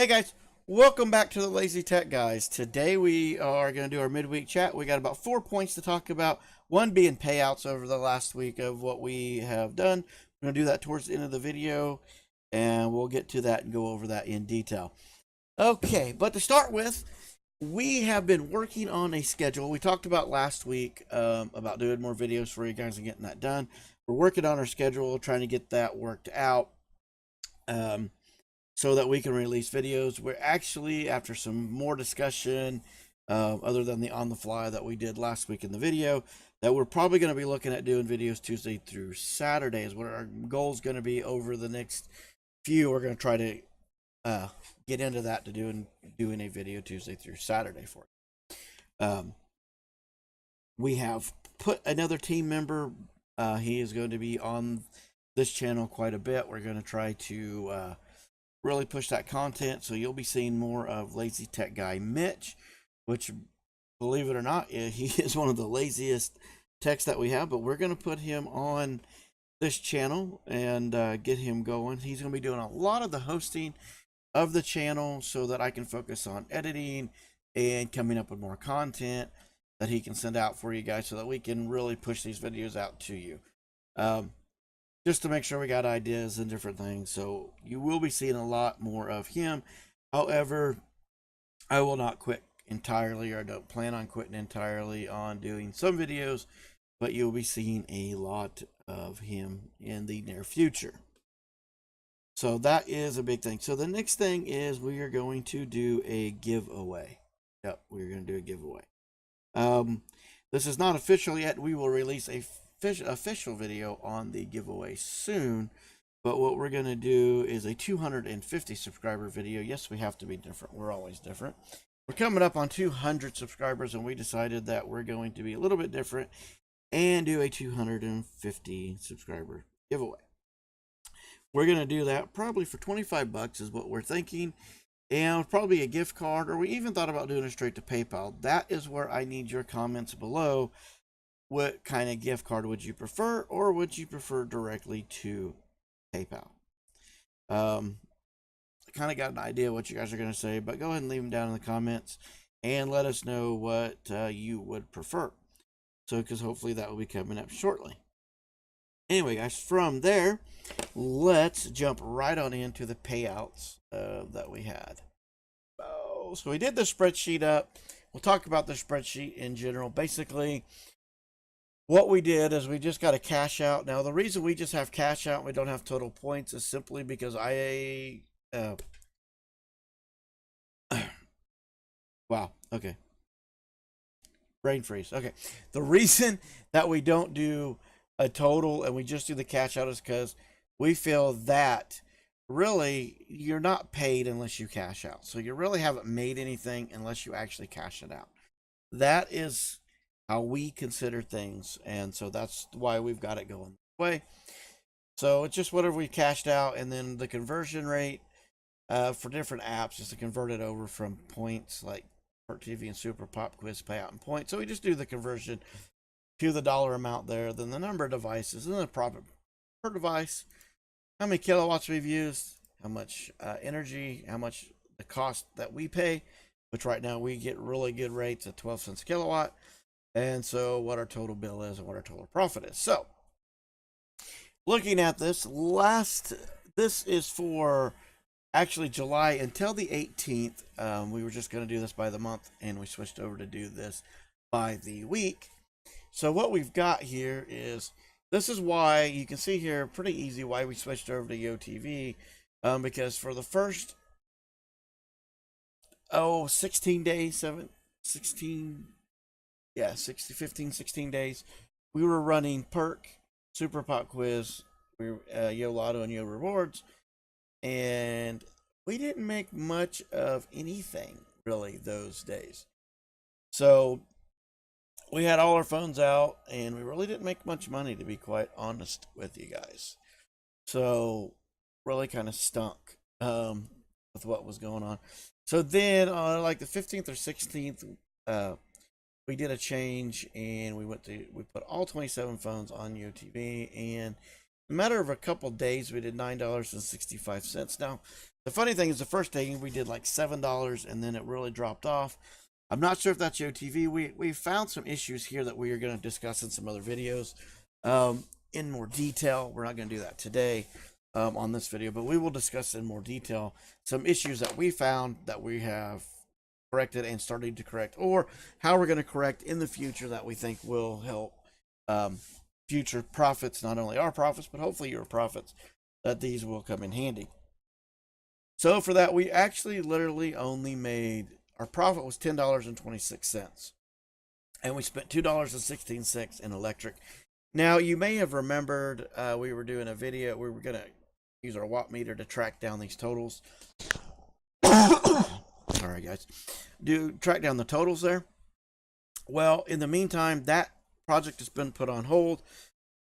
Hey guys, welcome back to the Lazy Tech Guys. Today we are going to do our midweek chat. We got about 4 points to talk about. One being payouts over the last week of what we have done. We're going to do that towards the end of the video, and we'll get to that and go over that in detail. Okay, but to start with, we have been working on a schedule. We talked about last week about doing more videos for you guys and getting that done. We're working on our schedule, trying to get that worked out. So that we can release videos. We're actually, after some more discussion, other than the on the fly that we did last week in the video, that we're probably going to be looking at doing videos Tuesday through Saturday is what our goal is going to be over the next few. We're going to try to get into that to doing a video Tuesday through Saturday for you. We have put another team member. He is going to be on this channel quite a bit. We're going to try to really push that content, so you'll be seeing more of Lazy Tech Guy Mitch, which, believe it or not, he is one of the laziest techs that we have, but we're going to put him on this channel and get him going. He's going to be doing a lot of the hosting of the channel so that I can focus on editing and coming up with more content that he can send out for you guys so that we can really push these videos out to you. Just to make sure we got ideas and different things. So you will be seeing a lot more of him. However, I will not quit entirely, or don't plan on quitting entirely on doing some videos, but you'll be seeing a lot of him in the near future. So that is a big thing. So the next thing is we are going to do a giveaway. Yep, we're going to do a giveaway. This is not official yet. We will release a official video on the giveaway soon, but what we're going to do is a 250 subscriber video. Yes, we have to be different. We're always different. We're coming up on 200 subscribers, and we decided that we're going to be a little bit different and do a 250 subscriber giveaway. We're going to do that probably for 25 bucks is what we're thinking, and probably a gift card, or we even thought about doing it straight to PayPal. That is where I need your comments below. What kind of gift card would you prefer, or would you prefer directly to PayPal? I kind of got an idea what you guys are going to say, but go ahead and leave them down in the comments and let us know what you would prefer. So, because hopefully that will be coming up shortly. Anyway, guys, from there, let's jump right on into the payouts that we had. Oh, so we did the spreadsheet up. We'll talk about the spreadsheet in general. Basically, what we did is we just got a cash out. Now, the reason we just have cash out and we don't have total points is simply because wow, okay. Brain freeze. Okay. The reason that we don't do a total and we just do the cash out is because we feel that really you're not paid unless you cash out. So you really haven't made anything unless you actually cash it out. That is how we consider things, and so that's why we've got it going that way. So it's just whatever we cashed out, and then the conversion rate for different apps is to convert it over from points like Perk TV and Super Pop Quiz payout and points. So we just do the conversion to the dollar amount there, then the number of devices, and then the profit per device, how many kilowatts we've used, how much energy, how much the cost that we pay, which right now we get really good rates at 12 cents a kilowatt. And so what our total bill is and what our total profit is. So looking at this this is for actually July until the 18th. We were just going to do this by the month, and we switched over to do this by the week. So what we've got here is, this is why you can see here pretty easy why we switched over to YoTV, because for the first 16 days, 16 days, we were running Perk, Super Pop Quiz, Yo Lotto, and Yo Rewards, and we didn't make much of anything really those days. So we had all our phones out, and we really didn't make much money, to be quite honest with you guys. So really kind of stunk with what was going on. So then on like the 15th or 16th, we did a change, and we put all 27 phones on YoTV, and In a matter of a couple days, we did $9.65. Now, the funny thing is, the first day we did like $7, and then it really dropped off. I'm not sure if that's OTV. We found some issues here that we are going to discuss in some other videos in more detail. We're not going to do that today on this video, but we will discuss in more detail some issues that we found that we have corrected and started to correct, or how we're going to correct in the future that we think will help future profits, not only our profits, but hopefully your profits, that these will come in handy. So for that, we actually literally only made, our profit was $10.26, and we spent $2.16 in electric. Now, you may have remembered we were doing a video, we were going to use our watt meter to track down these totals. Sorry, guys. Track down the totals there. Well, in the meantime, that project has been put on hold.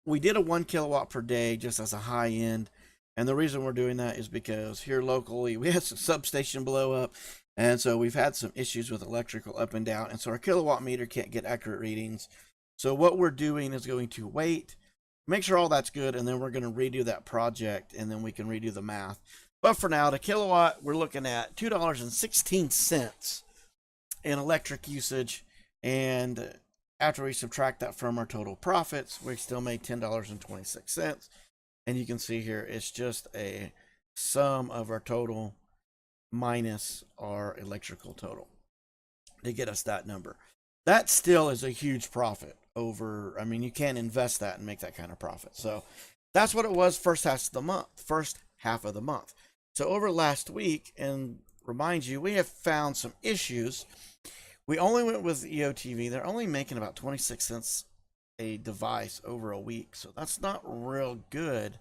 We did a 1 kilowatt per day just as a high end. And the reason we're doing that is because here locally, we had some substation blow up. And so we've had some issues with electrical up and down. And so our kilowatt meter can't get accurate readings. So what we're doing is going to wait, make sure all that's good, and then we're going to redo that project, and then we can redo the math. But for now, the kilowatt, we're looking at $2.16 in electric usage. And after we subtract that from our total profits, we still made $10.26. And you can see here, it's just a sum of our total minus our electrical total to get us that number. That still is a huge profit over, I mean, you can't invest that and make that kind of profit. So that's what it was first half of the month. So over last week, and remind you, we have found some issues. We only went with EOTV. They're only making about 26 cents a device over a week, so that's not real good.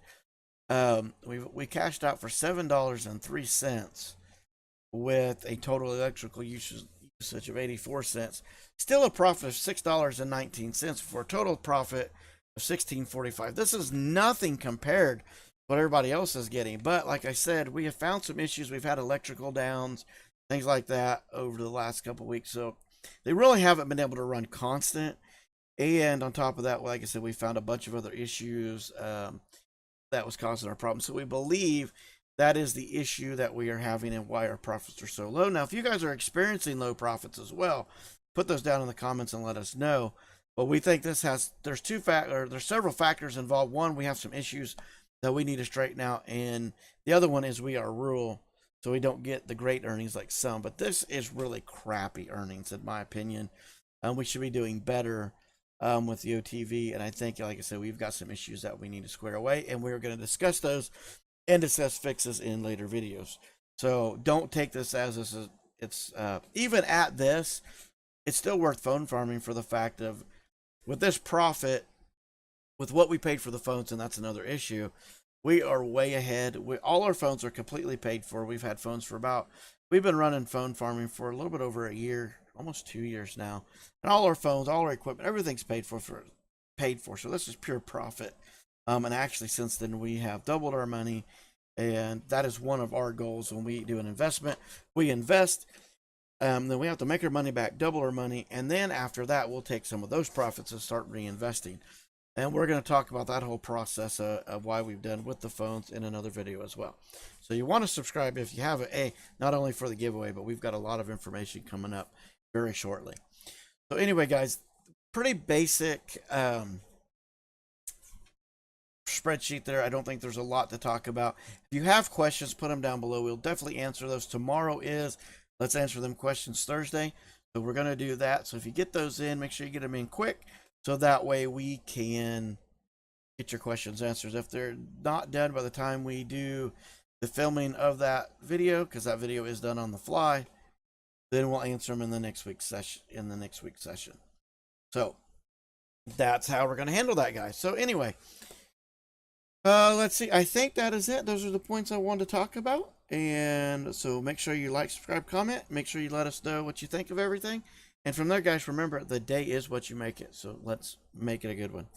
We cashed out for $7.03 with a total electrical usage of 84 cents. Still a profit of $6.19 for a total profit of $16.45. This is nothing compared to what everybody else is getting, but like I said, we have found some issues. We've had electrical downs, things like that over the last couple of weeks, so they really haven't been able to run constant. And on top of that, like I said, we found a bunch of other issues that was causing our problem. So we believe that is the issue that we are having and why our profits are so low. Now, if you guys are experiencing low profits as well, put those down in the comments and let us know. But we think there's several factors involved. One, we have some issues that we need to straighten out, and the other one is we are rural, so we don't get the great earnings like some. But this is really crappy earnings, in my opinion. We should be doing better with the OTV, and I think, like I said, we've got some issues that we need to square away, and we're going to discuss those and discuss fixes in later videos. So don't take this as this is, it's even at this, it's still worth phone farming for the fact of, with this profit, with what we paid for the phones, and that's another issue, we are way ahead. All our phones are completely paid for. We've had phones for we've been running phone farming for a little bit over a year, almost 2 years now. And all our phones, all our equipment, everything's paid for. So this is pure profit. And actually, since then, we have doubled our money. And that is one of our goals when we do an investment. We invest, then we have to make our money back, double our money. And then after that, we'll take some of those profits and start reinvesting. And we're going to talk about that whole process of why we've done with the phones in another video as well. So you want to subscribe if you haven't, not only for the giveaway, but we've got a lot of information coming up very shortly. So anyway, guys, pretty basic spreadsheet there. I don't think there's a lot to talk about. If you have questions, put them down below. We'll definitely answer those. Tomorrow is Let's Answer Them Questions Thursday. So we're going to do that. So if you get those in, make sure you get them in quick, so that way we can get your questions answered. If they're not done by the time we do the filming of that video, because that video is done on the fly, then we'll answer them in the next week's session. So that's how we're going to handle that, guys. So anyway, let's see. I think that is it. Those are the points I wanted to talk about. And so make sure you like, subscribe, comment. Make sure you let us know what you think of everything. And from there, guys, remember, the day is what you make it. So let's make it a good one.